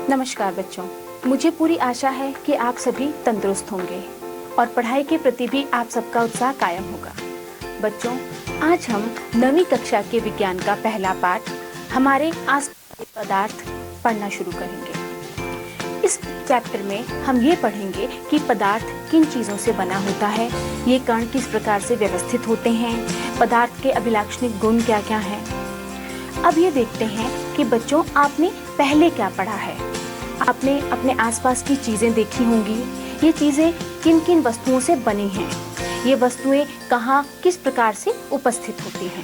नमस्कार बच्चों, मुझे पूरी आशा है कि आप सभी तंदुरुस्त होंगे और पढ़ाई के प्रति भी आप सबका उत्साह कायम होगा। बच्चों, आज हम 9वीं कक्षा के विज्ञान का पहला पाठ हमारे आसपास के पदार्थ पढ़ना शुरू करेंगे। इस चैप्टर में हम ये पढ़ेंगे कि पदार्थ किन चीज़ों से बना होता है, ये कण किस प्रकार से व्यवस्थित होते हैं, पदार्थ के अभिलाक्षणिक गुण क्या क्या हैं। अब ये देखते हैं कि बच्चों आपने पहले क्या पढ़ा है। आपने अपने आसपास की चीज़ें देखी होंगी। ये चीज़ें किन किन वस्तुओं से बनी हैं, ये वस्तुएं कहाँ किस प्रकार से उपस्थित होती हैं।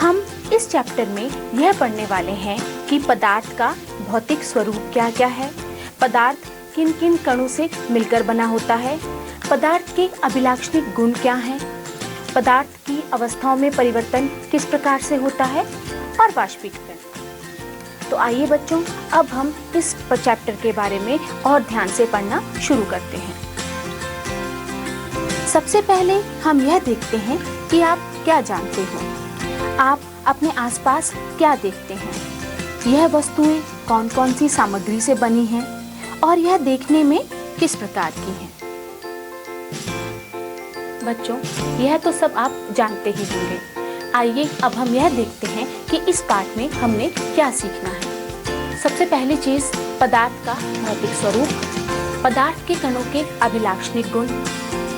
हम इस चैप्टर में यह पढ़ने वाले हैं कि पदार्थ का भौतिक स्वरूप क्या क्या है, पदार्थ किन किन कणों से मिलकर बना होता है, पदार्थ के अभिलाक्षणिक गुण क्या हैं, पदार्थ की अवस्थाओं में परिवर्तन किस प्रकार से होता है और वाष्पीकरण। तो आइए बच्चों, अब हम इस चैप्टर के बारे में और ध्यान से पढ़ना शुरू करते हैं। सबसे पहले हम यह देखते हैं कि आप क्या जानते हो। आप अपने आसपास क्या देखते हैं, यह वस्तुएं कौन कौन सी सामग्री से बनी हैं और यह देखने में किस प्रकार की हैं। बच्चों, यह तो सब आप जानते ही होंगे। आइए अब हम यह देखते हैं कि इस पाठ में हमने क्या सीखना है। सबसे पहली चीज़, पदार्थ का भौतिक स्वरूप, पदार्थ के कणों के अभिलाक्षणिक गुण,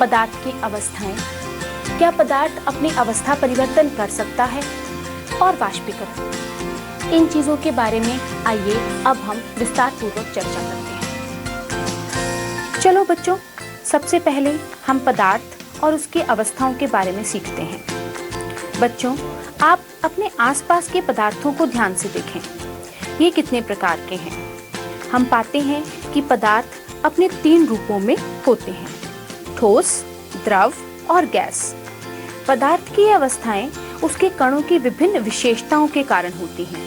पदार्थ की अवस्थाएं, क्या पदार्थ अपनी अवस्था परिवर्तन कर सकता है, और वाष्पीकरण। इन चीज़ों के बारे में आइए अब हम विस्तार पूर्वक चर्चा करते हैं। चलो बच्चों, सबसे पहले हम पदार्थ और उसकी अवस्थाओं के बारे में सीखते हैं। बच्चों, आप अपने आसपास के पदार्थों को ध्यान से देखें। ये कितने प्रकार के हैं। हम पाते हैं कि पदार्थ अपने 3 रूपों में होते हैं, ठोस, द्रव और गैस। पदार्थ की अवस्थाएं उसके कणों की विभिन्न विशेषताओं के कारण होती हैं।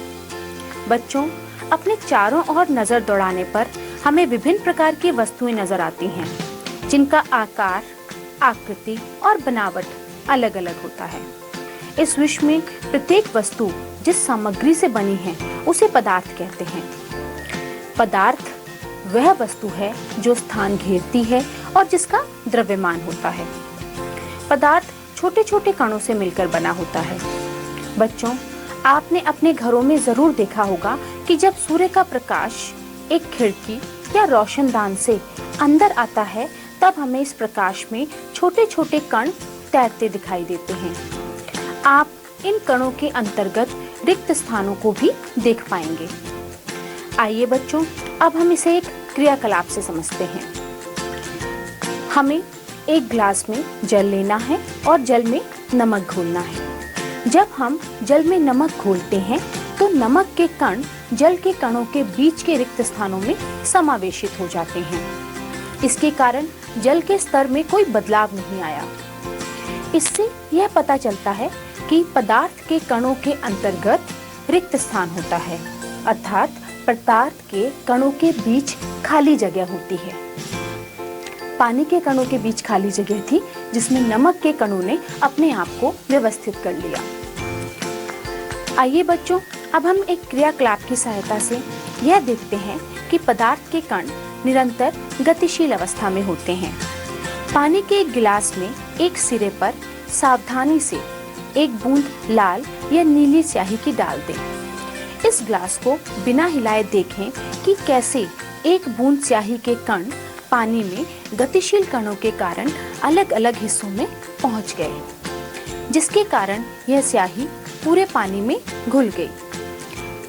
बच्चों, अपने चारों ओर नज़र दौड़ाने पर हमें विभिन्न प्रकार की वस्तुएं नजर आती हैं, जिनका आकार, आकृति और बनावट अलग अलग होता है। इस विश्व में प्रत्येक वस्तु जिस सामग्री से बनी है उसे पदार्थ कहते हैं। पदार्थ वह वस्तु है जो स्थान घेरती है और जिसका द्रव्यमान होता है। पदार्थ छोटे छोटे कणों से मिलकर बना होता है। बच्चों, आपने अपने घरों में जरूर देखा होगा कि जब सूर्य का प्रकाश एक खिड़की या रोशनदान से अंदर आता है, तब हमें इस प्रकाश में छोटे छोटे कण तैरते दिखाई देते हैं। आप इन कणों के अंतर्गत रिक्त स्थानों को भी देख पाएंगे। आइए बच्चों, अब हम इसे एक क्रियाकलाप से समझते हैं। हमें एक ग्लास में जल लेना है और जल में नमक घोलना है। जब हम जल में नमक घोलते हैं तो नमक के कण जल के कणों के बीच के रिक्त स्थानों में समावेशित हो जाते हैं। इसके कारण जल के स्तर में कोई बदलाव नहीं आया। इससे यह पता चलता है कि पदार्थ के कणों के अंतर्गत रिक्त स्थान होता है, अर्थात पदार्थ के कणों के बीच खाली जगह होती है। पानी के कणों के बीच खाली जगह थी, जिसमें नमक के कणों ने अपने आप को व्यवस्थित कर लिया। आइए बच्चों, अब हम एक क्रियाकलाप की सहायता से यह देखते हैं कि पदार्थ के कण निरंतर गतिशील अवस्था में होते हैं। पानी के एक गिलास में एक सिरे पर सावधानी से एक बूंद लाल या नीली स्याही की डाल दें। इस ग्लास को बिना हिलाए देखें कि कैसे एक बूंद स्याही के कण पानी में गतिशील कणों के कारण अलग अलग हिस्सों में पहुंच गए, जिसके कारण यह स्याही पूरे पानी में घुल गई।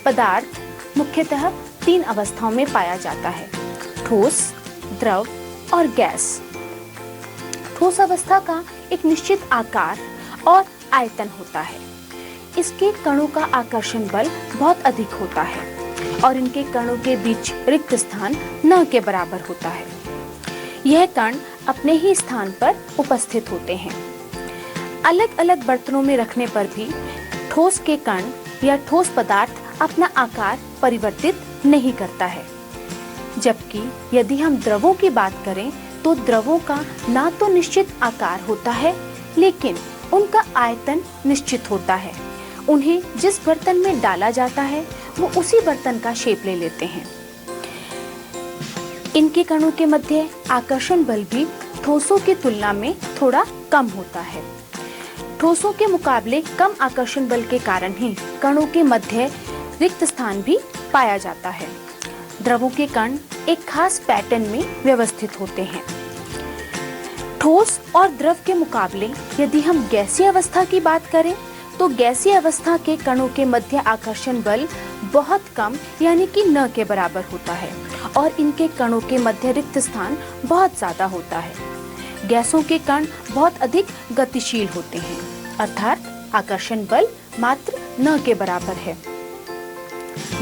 पदार्थ मुख्यतः 3 अवस्थाओं में पाया जाता है, ठोस, द्रव और गैस। ठोस अवस्था का एक निश्चित आकार और आयतन होता है। इसके कणों का आकर्षण बल बहुत अधिक होता है और इनके कणों के बीच रिक्त स्थान न के बराबर होता है। यह कण अपने ही स्थान पर उपस्थित होते हैं। अलग अलग बर्तनों में रखने पर भी ठोस के कण या ठोस पदार्थ अपना आकार परिवर्तित नहीं करता है। जबकि यदि हम द्रवों की बात करें तो द्रवों का ना तो निश्चित आकार होता है, लेकिन उनका आयतन निश्चित होता है। उन्हें जिस बर्तन में डाला जाता है वो उसी बर्तन का शेप ले लेते हैं। इनके कणों के मध्य आकर्षण बल भी ठोसों की तुलना में थोड़ा कम होता है। ठोसों के मुकाबले कम आकर्षण बल के कारण ही कणों के मध्य रिक्त स्थान भी पाया जाता है। द्रवों के कण एक खास पैटर्न में व्यवस्थित होते हैं। ठोस और द्रव के मुकाबले यदि हम गैसीय अवस्था की बात करें तो गैसीय अवस्था के कणों के मध्य आकर्षण बल बहुत कम यानी कि न के बराबर होता है और इनके कणों के मध्य रिक्त स्थान बहुत ज्यादा होता है। गैसों के कण बहुत अधिक गतिशील होते हैं, अर्थात आकर्षण बल मात्र न के बराबर है।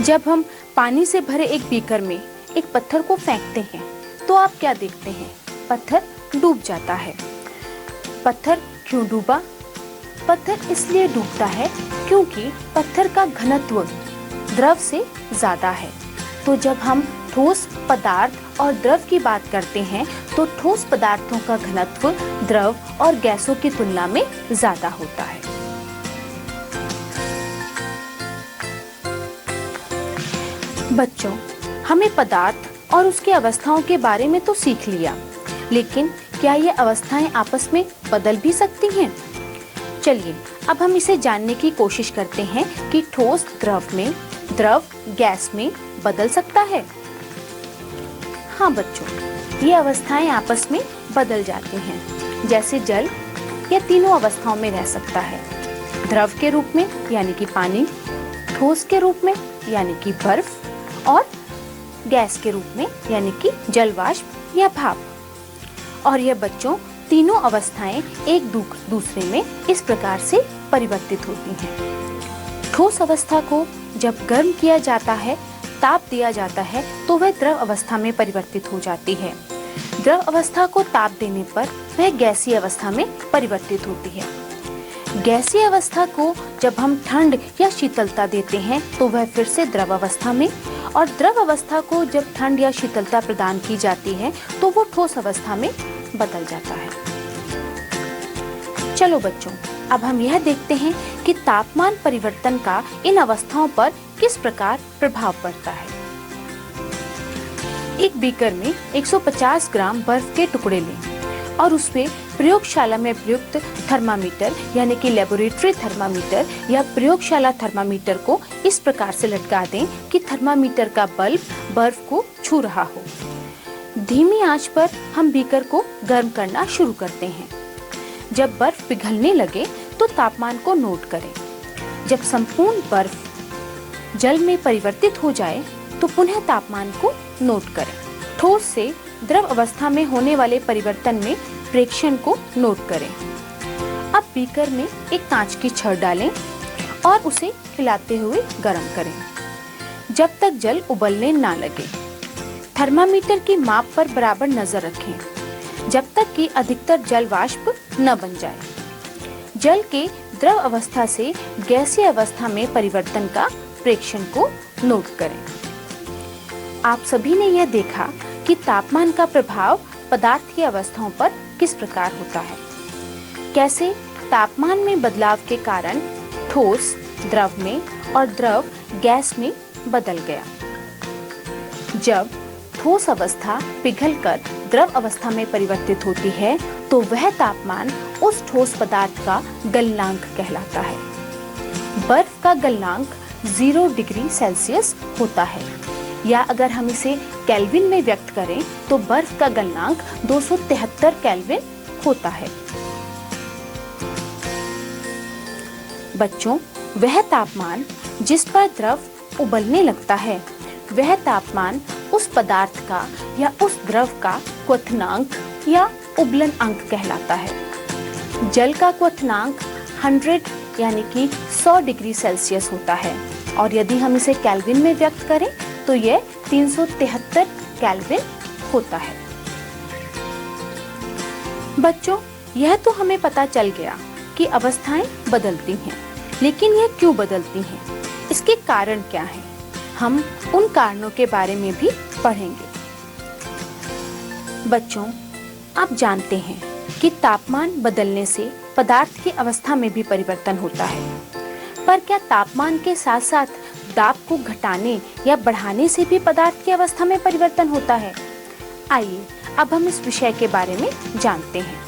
जब हम पानी से भरे एक बीकर में एक पत्थर को फेंकते हैं तो आप क्या देखते हैं? पत्थर डूब जाता है। पत्थर क्यों डूबा? पत्थर इसलिए डूबता है क्योंकि पत्थर का घनत्व द्रव से ज्यादा है। तो जब हम ठोस पदार्थ और द्रव की बात करते हैं तो ठोस पदार्थों का घनत्व द्रव और गैसों की तुलना में ज्यादा होता है। बच्चों, हमें पदार्थ और उसकी अवस्थाओं के बारे में तो सीख लिया, लेकिन क्या ये अवस्थाएं आपस में बदल भी सकती हैं? चलिए अब हम इसे जानने की कोशिश करते हैं कि ठोस द्रव में, द्रव गैस में बदल सकता है। हाँ बच्चों, ये अवस्थाएं आपस में बदल जाती हैं। जैसे जल या तीनों अवस्थाओं में रह सकता है, द्रव के रूप में यानी कि पानी, ठोस के रूप में यानी कि बर्फ और गैस के रूप में यानी कि जल वाष्प या भाप। और यह बच्चों तीनों अवस्थाएं एक दूसरे में इस प्रकार से परिवर्तित होती हैं। ठोस अवस्था को जब गर्म किया जाता है, ताप दिया जाता है तो वह द्रव अवस्था में परिवर्तित हो जाती है। द्रव अवस्था को ताप देने पर वह गैसीय अवस्था में परिवर्तित होती है। गैसीय अवस्था को जब हम ठंड या शीतलता देते हैं तो वह फिर से द्रव अवस्था में, और द्रव अवस्था को जब ठंड या शीतलता प्रदान की जाती है तो वो ठोस अवस्था में बदल जाता है। चलो बच्चों, अब हम यह देखते हैं कि तापमान परिवर्तन का इन अवस्थाओं पर किस प्रकार प्रभाव पड़ता है। एक बीकर में 150 ग्राम बर्फ के टुकड़े लें और उसमें प्रयोगशाला में प्रयुक्त थर्मामीटर यानी कि लेबोरेटरी थर्मामीटर या प्रयोगशाला थर्मामीटर को इस प्रकार से लटका दें कि थर्मामीटर का बल्ब बर्फ को छू रहा हो। धीमी आंच पर हम बीकर को गर्म करना शुरू करते हैं। जब बर्फ पिघलने लगे तो तापमान को नोट करें। जब संपूर्ण बर्फ जल में परिवर्तित हो जाए तो पुनः तापमान को नोट करें। ठोस से द्रव अवस्था में होने वाले परिवर्तन में प्रेक्षण को नोट करें। अब बीकर में एक कांच की छड़ डालें और उसे हिलाते हुए गर्म करें जब तक जल उबलने ना लगे। थर्मामीटर की माप पर बराबर नजर रखें जब तक कि अधिकतर जल वाष्प न बन जाए। जल के द्रव अवस्था से गैसीय अवस्था में परिवर्तन का प्रेक्षण को नोट करें। आप सभी ने यह देखा कि तापमान का प्रभाव पदार्थ की अवस्थाओं पर किस प्रकार होता है। कैसे तापमान में बदलाव के कारण ठोस द्रव में और द्रव गैस में बदल गया। जब ठोस अवस्था पिघलकर द्रव अवस्था में परिवर्तित होती है तो वह तापमान उस ठोस पदार्थ का गलनांक कहलाता है। बर्फ का गलनांक 0 डिग्री सेल्सियस होता है, या अगर हम इसे केल्विन में व्यक्त करें तो बर्फ का गलनांक 273 केल्विन होता है। बच्चों, वह तापमान जिस पर द्रव उबलने लगता है वह तापमान उस पदार्थ का या उस द्रव का क्वथनांक या उबलन अंक कहलाता है। जल का क्वथनांक 100 यानी कि 100 डिग्री सेल्सियस होता है, और यदि हम इसे केल्विन में व्यक्त करें तो यह 373 केल्विन होता है। बच्चों, यह तो हमें पता चल गया कि अवस्थाएं बदलती हैं, लेकिन यह क्यों बदलती हैं? इसके कारण क्या हैं? हम उन कारणों के बारे में भी पढ़ेंगे। बच्चों, आप जानते हैं कि तापमान बदलने से पदार्थ की अवस्था में भी परिवर्तन होता है, पर क्या तापमान के साथ साथ दाब को घटाने या बढ़ाने से भी पदार्थ की अवस्था में परिवर्तन होता है? आइए अब हम इस विषय के बारे में जानते हैं।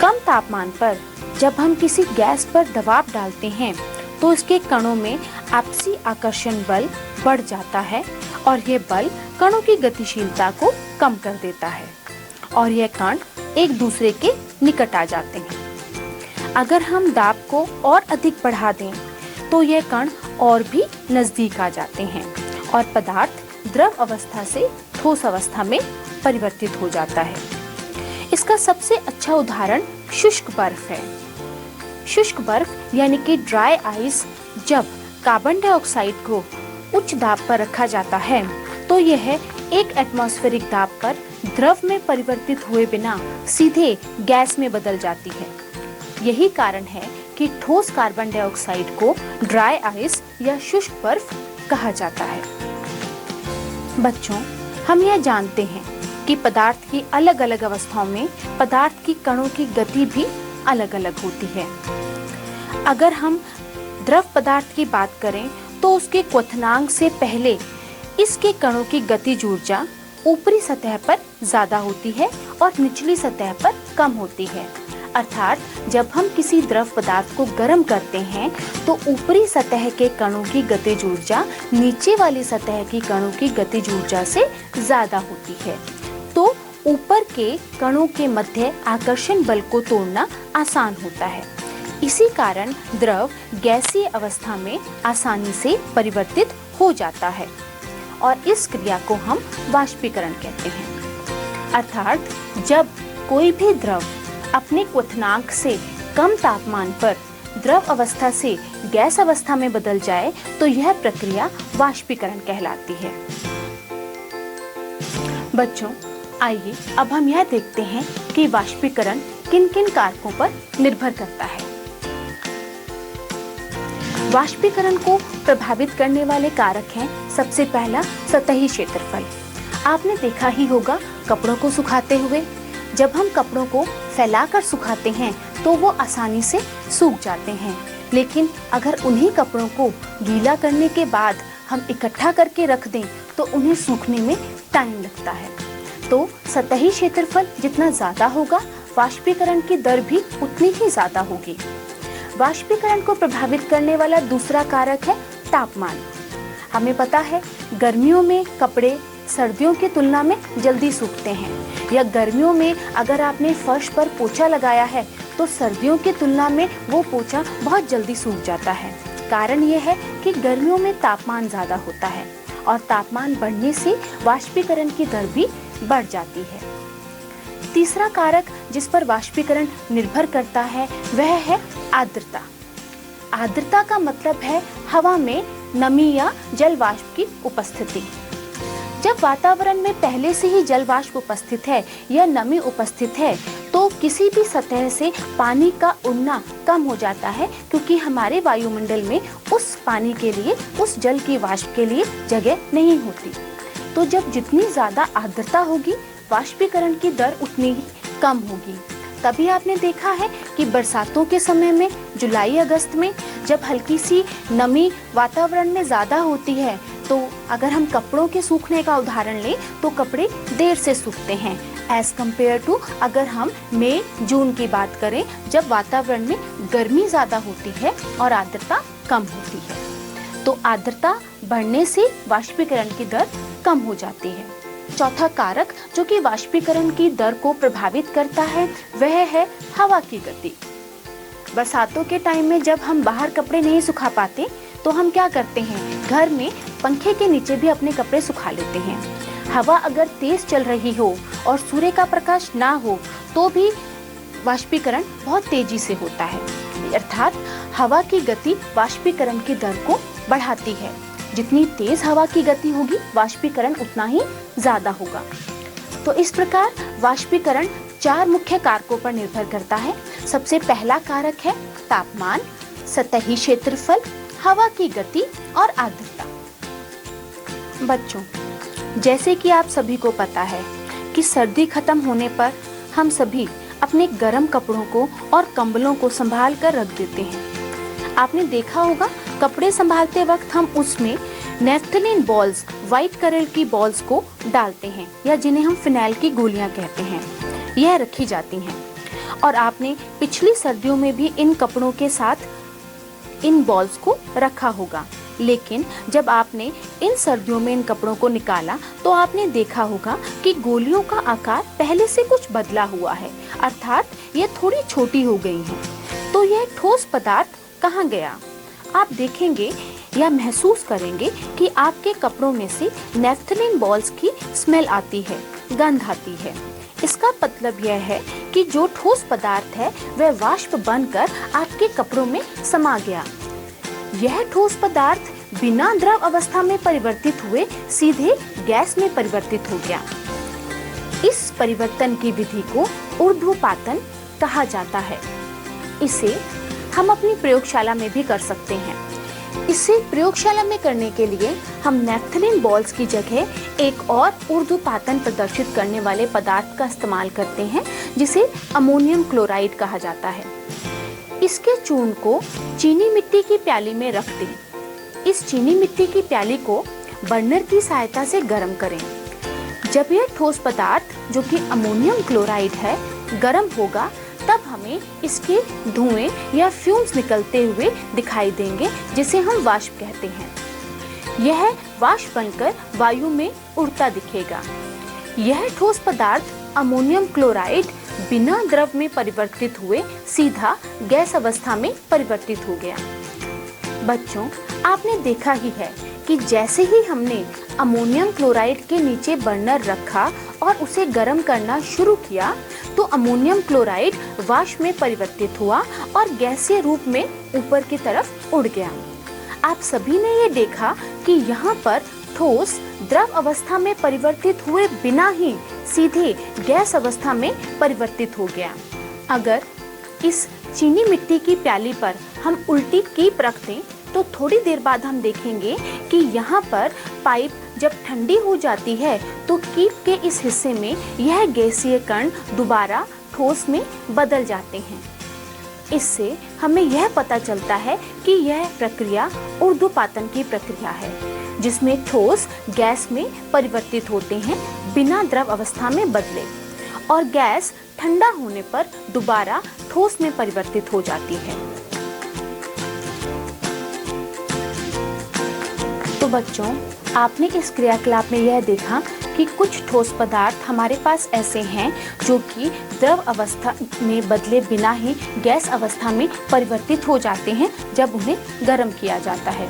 कम तापमान पर जब हम किसी गैस पर दबाव डालते हैं तो इसके कणों में आपसी आकर्षण बल बढ़ जाता है और यह बल कणों की गतिशीलता को कम कर देता है और यह कण एक दूसरे के निकट आ जाते हैं। अगर हम दाब को और अधिक बढ़ा दें तो यह कण और भी नजदीक आ जाते हैं और पदार्थ द्रव अवस्था से ठोस अवस्था में परिवर्तित हो जाता है। इसका सबसे अच्छा उदाहरण शुष्क बर्फ है। शुष्क बर्फ यानी कि ड्राई आइस जब कार्बन डाइऑक्साइड को उच्च दाब पर रखा जाता है तो यह एक एटमॉस्फेरिक दाब पर द्रव में परिवर्तित हुए बिना सीधे गैस में बदल जाती है। यही कारण है कि ठोस कार्बन डाइऑक्साइड को ड्राई आइस या शुष्क बर्फ कहा जाता है। बच्चों, हम यह जानते हैं कि पदार्थ की अलग अलग अवस्थाओं में पदार्थ की कणों की गति भी अलग अलग होती है। अगर हम द्रव पदार्थ की बात करें तो उसके क्वथनांक से पहले इसके कणों की गतिज ऊर्जा ऊपरी सतह पर ज्यादा होती है और निचली सतह पर कम होती है। अर्थात जब हम किसी द्रव पदार्थ को गर्म करते हैं तो ऊपरी सतह के कणों की गतिज ऊर्जा नीचे वाली सतह की कणों की गतिज ऊर्जा से ज्यादा होती है, तो ऊपर के कणों के मध्य आकर्षण बल को तोड़ना आसान होता है। इसी कारण द्रव गैसीय अवस्था में आसानी से परिवर्तित हो जाता है और इस क्रिया को हम वाष्पीकरण कहते हैं। अर्थात जब कोई भी द्रव अपने क्वथनांक से कम तापमान पर द्रव अवस्था से गैस अवस्था में बदल जाए तो यह प्रक्रिया वाष्पीकरण कहलाती है। बच्चों, आइए अब हम यह देखते हैं कि वाष्पीकरण किन किन कारकों पर निर्भर करता है। वाष्पीकरण को प्रभावित करने वाले कारक हैं सबसे पहला सतही क्षेत्रफल। आपने देखा ही होगा कपड़ों को सुखाते हुए, जब हम कपड़ों को फैलाकर सुखाते हैं तो वो आसानी से सूख जाते हैं, लेकिन अगर उन्हीं कपड़ों को गीला करने के बाद हम इकट्ठा करके रख दें तो उन्हें सूखने में टाइम लगता है। तो सतही क्षेत्रफल जितना ज़्यादा होगा वाष्पीकरण की दर भी उतनी ही ज़्यादा होगी। वाष्पीकरण को प्रभावित करने वाला दूसरा कारक है तापमान। हमें पता है गर्मियों में कपड़े सर्दियों की तुलना में जल्दी सूखते हैं, या गर्मियों में अगर आपने फर्श पर पोछा लगाया है तो सर्दियों की तुलना में वो पोछा बहुत जल्दी सूख जाता है। कारण यह है कि गर्मियों में तापमान ज़्यादा होता है और तापमान बढ़ने से वाष्पीकरण की दर भी बढ़ जाती है। तीसरा कारक जिस पर वाष्पीकरण निर्भर करता है वह है आर्द्रता। आर्द्रता का मतलब है हवा में नमी या जल वाष्प की उपस्थिति। जब वातावरण में पहले से ही जल वाष्प उपस्थित है या नमी उपस्थित है तो किसी भी सतह से पानी का उड़ना कम हो जाता है, क्योंकि हमारे वायुमंडल में उस पानी के लिए, उस जल की वाष्प के लिए जगह नहीं होती। तो जब जितनी ज़्यादा आर्द्रता होगी वाष्पीकरण की दर उतनी ही कम होगी। तभी आपने देखा है कि बरसातों के समय में जुलाई अगस्त में जब हल्की सी नमी वातावरण में ज़्यादा होती है तो अगर हम कपड़ों के सूखने का उदाहरण लें तो कपड़े देर से सूखते हैं एज कम्पेयर टू अगर हम मई जून की बात करें जब वातावरण में गर्मी ज़्यादा होती है और आर्द्रता कम होती है। तो आर्द्रता बढ़ने से वाष्पीकरण की दर कम हो जाती है। चौथा कारक जो कि वाष्पीकरण की दर को प्रभावित करता है वह है हवा की गति। बरसातों के टाइम में जब हम बाहर कपड़े नहीं सुखा पाते तो हम क्या करते हैं, घर में पंखे के नीचे भी अपने कपड़े सुखा लेते हैं। हवा अगर तेज चल रही हो और सूर्य का प्रकाश ना हो तो भी वाष्पीकरण बहुत तेजी से होता है। अर्थात हवा की गति वाष्पीकरण की दर को बढ़ाती है। जितनी तेज हवा की गति होगी वाष्पीकरण उतना ही ज़्यादा होगा। तो इस प्रकार वाष्पीकरण 4 मुख्य कारकों पर निर्भर करता है। सबसे पहला कारक है तापमान, सतही क्षेत्रफल, हवा की गति और आर्द्रता। बच्चों, जैसे कि आप सभी को पता है कि सर्दी खत्म होने पर हम सभी अपने गर्म कपड़ों को और कंबलों को संभाल कर रख देते हैं। आपने देखा होगा कपड़े संभालते वक्त हम उसमें नेफ्थलीन बॉल्स, व्हाइट कलर की बॉल्स को डालते हैं, या जिन्हें हम फिनाइल की गोलियां कहते हैं, यह रखी जाती हैं। और आपने पिछली सर्दियों में भी इन कपड़ों के साथ इन बॉल्स को रखा होगा, लेकिन जब आपने इन सर्दियों में इन कपड़ों को निकाला तो आपने देखा होगा कि गोलियों का आकार पहले से कुछ बदला हुआ है, अर्थात ये थोड़ी छोटी हो गई हैं। तो यह ठोस पदार्थ कहाँ गया? आप देखेंगे या महसूस करेंगे कि आपके कपड़ों में से नेफ्थलीन बॉल्स की स्मेल आती है, गंध आती है। इसका मतलब यह है कि जो ठोस पदार्थ है वह वाष्प बनकर आपके कपड़ों में समा गया। यह ठोस पदार्थ बिना द्रव अवस्था में परिवर्तित हुए सीधे गैस में परिवर्तित हो गया। इस परिवर्तन की विधि को ऊर्ध्वपातन कहा जाता है। इसे हम अपनी प्रयोगशाला में भी कर सकते हैं। इसे प्रयोगशाला में करने के लिए हम नेफ्थलीन बॉल्स की जगह एक और ऊर्ध्वपातन प्रदर्शित करने वाले पदार्थ का इस्तेमाल करते हैं, जिसे अमोनियम क्लोराइड कहा जाता है। इसके चूर्ण को चीनी मिट्टी की प्याली में रख दें। इस चीनी मिट्टी की प्याली को बर्नर की सहायता से गर्म करें। जब यह ठोस पदार्थ, जो कि अमोनियम क्लोराइड है, गर्म होगा, तब हमें इसके धुएं या फ्यूम्स निकलते हुए दिखाई देंगे, जिसे हम वाष्प कहते हैं। यह वाष्प बनकर वायु में उड़ता दिखेगा। यह ठोस पदार्थ अमोनियम क्लोराइड बिना द्रव में परिवर्तित हुए सीधा गैस अवस्था में परिवर्तित हो गया। बच्चों, आपने देखा ही है कि जैसे ही हमने अमोनियम क्लोराइड के नीचे बर्नर रखा और उसे गर्म करना शुरू किया, तो अमोनियम क्लोराइड वाष्प में परिवर्तित हुआ और गैसीय रूप में ऊपर की तरफ उड़ गया। आप सभी ने ये देखा कि यहाँ पर ठोस द्रव अवस्था में परिवर्तित हुए बिना ही सीधे गैस अवस्था में परिवर्तित हो गया। अगर इस चीनी मिट्टी की प्याली पर हम उल्टी कीप रख दें तो थोड़ी देर बाद हम देखेंगे कि यहाँ पर पाइप जब ठंडी हो जाती है तो कीप के इस हिस्से में यह गैसीय कण दोबारा ठोस में बदल जाते हैं। इससे हमें यह पता चलता है कि यह प्रक्रिया ऊर्ध्वपातन की प्रक्रिया है, जिसमें ठोस गैस में परिवर्तित होते हैं बिना द्रव अवस्था में बदले, और गैस ठंडा होने पर दोबारा ठोस में परिवर्तित हो जाती है। तो बच्चों, आपने इस क्रियाकलाप में यह देखा कि कुछ ठोस पदार्थ हमारे पास ऐसे हैं जो कि द्रव अवस्था में बदले बिना ही गैस अवस्था में परिवर्तित हो जाते हैं जब उन्हें गर्म किया जाता है।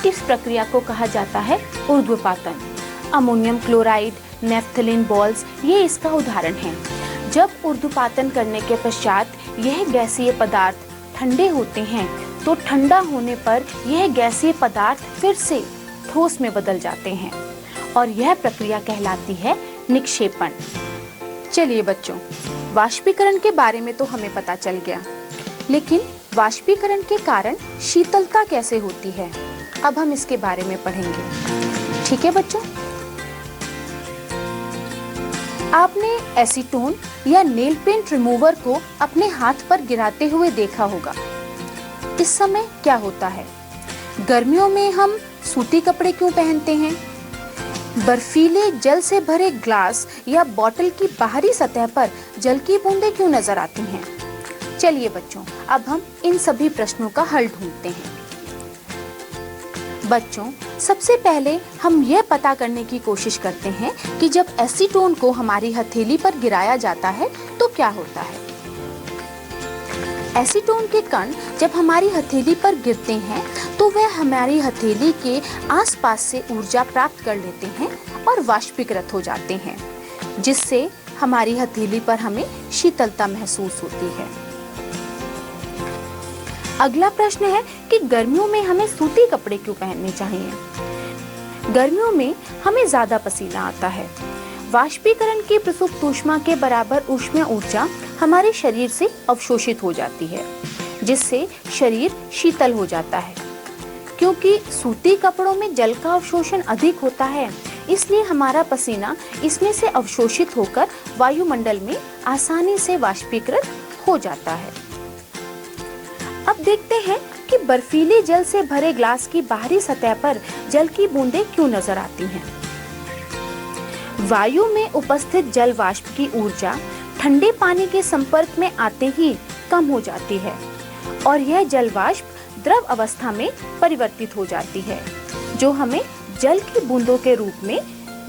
इस प्रक्रिया को कहा जाता है ऊर्ध्वपातन। अमोनियम क्लोराइड, नेफ्थलीन बॉल्स ये इसका उदाहरण हैं। जब ऊर्ध्वपातन करने के पश्चात यह गैसीय पदार्थ ठंडे होते हैं तो ठंडा होने पर यह गैसीय पदार्थ फिर से ठोस में बदल जाते हैं, और यह प्रक्रिया कहलाती है निक्षेपण। चलिए बच्चों, वाष्पीकरण के बारे में तो हमें पता चल गया, लेकिन वाष्पीकरण के कारण शीतलता कैसे होती है, अब हम इसके बारे में पढ़ेंगे। ठीक है बच्चों, आपने एसीटोन या नेल पेंट रिमूवर को अपने हाथ पर गिराते हुए देखा होगा। इस समय क्या होता है? गर्मियों में हम सूती कपड़े क्यों पहनते हैं? बर्फीले जल से भरे ग्लास या बोतल की बाहरी सतह पर जल की बूंदें क्यों नजर आती हैं? चलिए बच्चों, अब हम इन सभी प्रश्नों का हल ढूंढते हैं। बच्चों, सबसे पहले हम यह पता करने की कोशिश करते हैं कि जब एसीटोन को हमारी हथेली पर गिराया जाता है तो क्या होता है। एसीटोन के कण जब हमारी हथेली पर गिरते हैं तो वह हमारी हथेली के आसपास से ऊर्जा प्राप्त कर लेते हैं और वाष्पीकृत हो जाते हैं, जिससे हमारी हथेली पर हमें शीतलता महसूस होती है। अगला प्रश्न है कि गर्मियों में हमें सूती कपड़े क्यों पहनने चाहिए? गर्मियों में हमें ज्यादा पसीना आता है। वाष्पीकरण की प्रसुप्त ऊष्मा के बराबर ऊष्मीय ऊर्जा हमारे शरीर से अवशोषित हो जाती है, जिससे शरीर शीतल हो जाता है। क्योंकि सूती कपड़ों में जल का अवशोषण अधिक होता है, इसलिए हमारा पसीना इसमें से अवशोषित होकर वायुमंडल में आसानी से वाष्पीकृत हो जाता है। अब देखते हैं कि बर्फीले जल से भरे ग्लास की बाहरी सतह पर जल की बूंदें क्यों नजर आती हैं। वायु में उपस्थित जल वाष्प की ऊर्जा ठंडे पानी के संपर्क में आते ही कम हो जाती है और यह जल वाष्प द्रव अवस्था में परिवर्तित हो जाती है, जो हमें जल की बूंदों के रूप में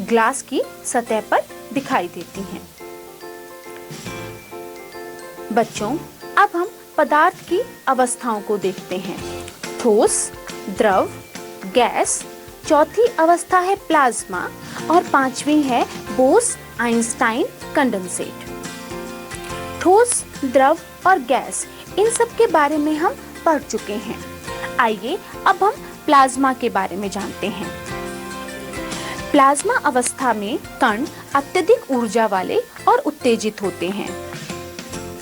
ग्लास की सतह पर दिखाई देती हैं। बच्चों, अब हम पदार्थ की अवस्थाओं को देखते हैं। ठोस, द्रव, गैस, चौथी अवस्था है प्लाज्मा और पांचवी है बोस-आइंस्टाइन कंडेंसेट। ठोस, द्रव और गैस, इन सब के बारे में हम पढ़ चुके हैं। आइए अब हम प्लाज्मा के बारे में जानते हैं। प्लाज्मा अवस्था में कण अत्यधिक ऊर्जा वाले और उत्तेजित होते हैं।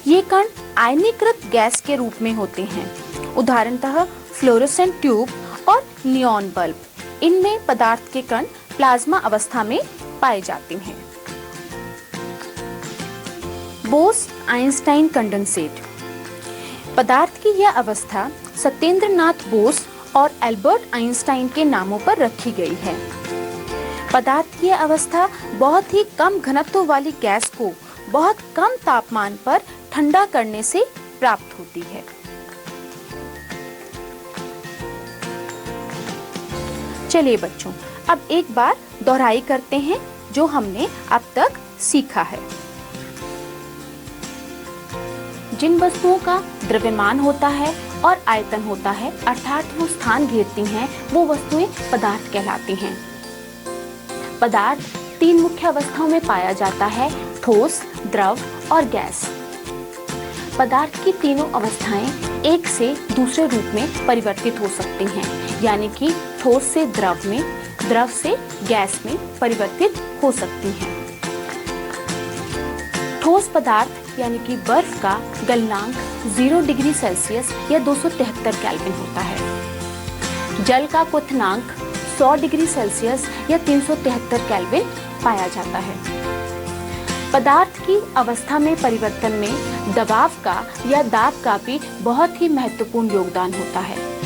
ये कण आयनीकृत गैस के रूप में होते हैं, उदाहरणतः फ्लोरोसेंट ट्यूब और नियॉन बल्ब। इनमें पदार्थ के कण प्लाज्मा अवस्था में पाए जाते हैं। बोस-आइंस्टाइन कंडेंसेट, पदार्थ की यह अवस्था सत्येंद्रनाथ बोस और एल्बर्ट आइंस्टाइन के नामों पर रखी गई है। पदार्थ की यह अवस्था बहुत ही कम घनत्व वाली गैस को बहुत कम तापमान पर ठंडा करने से प्राप्त होती है। चलिए बच्चों, अब एक बार दोहराई करते हैं जो हमने अब तक सीखा है। जिन वस्तुओं का द्रव्यमान होता है और आयतन होता है, अर्थात वो स्थान घेरती हैं, वो वस्तुएं पदार्थ कहलाती हैं। पदार्थ तीन मुख्य अवस्थाओं में पाया जाता है: ठोस, द्रव और गैस। पदार्थ की तीनों अवस्थाएं एक से दूसरे रूप में परिवर्तित हो सकती हैं, यानी कि ठोस से द्रव में, द्रव से गैस में परिवर्तित हो सकती हैं। ठोस पदार्थ यानी कि बर्फ का गलनांक 0 डिग्री सेल्सियस या 273 केल्विन होता है। जल का क्वथनांक 100 डिग्री सेल्सियस या 373 केल्विन पाया जाता है। पदार्थ की अवस्था में परिवर्तन में दबाव का या दाब का भी बहुत ही महत्वपूर्ण योगदान होता है।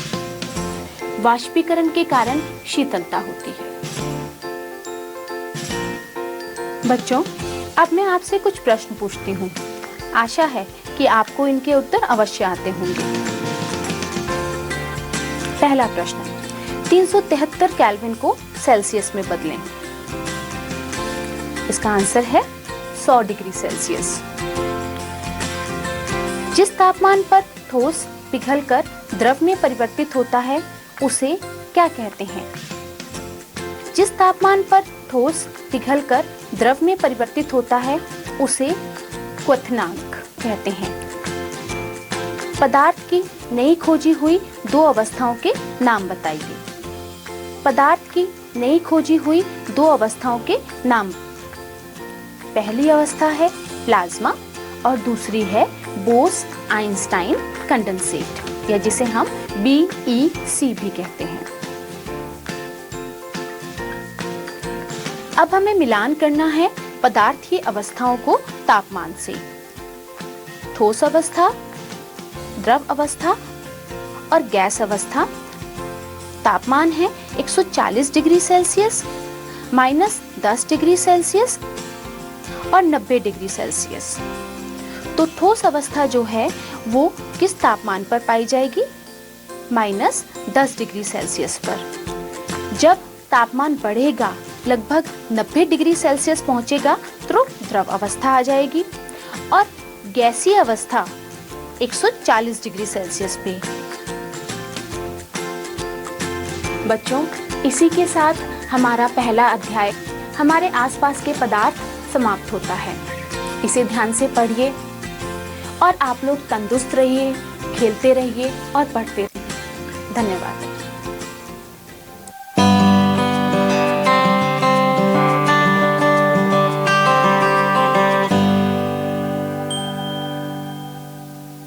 वाष्पीकरण के कारण शीतलता होती है। बच्चों, अब मैं आपसे कुछ प्रश्न पूछती हूँ। आशा है कि आपको इनके उत्तर अवश्य आते होंगे। पहला प्रश्न, 373 केल्विन को सेल्सियस में बदलें। इसका आंसर है 100 डिग्री सेल्सियस। जिस तापमान पर ठोस पिघलकर द्रव में परिवर्तित होता है उसे क्या कहते हैं? जिस तापमान पर ठोस पिघलकर द्रव में परिवर्तित होता है उसे क्वथनांक कहते हैं। पदार्थ की नई खोजी हुई दो अवस्थाओं के नाम बताइए। पदार्थ की नई खोजी हुई दो अवस्थाओं के नाम। पहली अवस्था है प्लाज्मा और दूसरी है बोस-आइंस्टाइन कंडेंसेट, या जिसे हम BEC भी कहते हैं। अब हमें मिलान करना है पदार्थ की अवस्थाओं को तापमान से। ठोस अवस्था, द्रव अवस्था और गैस अवस्था। तापमान है 140 डिग्री सेल्सियस, -10 डिग्री सेल्सियस और 90 डिग्री सेल्सियस। तो ठोस अवस्था जो है वो किस तापमान पर पाई जाएगी? -10 डिग्री सेल्सियस पर। जब तापमान बढ़ेगा, लगभग 90 डिग्री सेल्सियस पहुंचेगा, तो द्रव अवस्था आ जाएगी और गैसीय अवस्था 140 डिग्री सेल्सियस पे। बच्चों, इसी के साथ हमारा पहला अध्याय हमारे आसपास के पदार्थ समाप्त होता है। इसे ध्यान से पढ़िए और आप लोग तंदुरुस्त रहिए, खेलते रहिए और पढ़ते रहिए। धन्यवाद।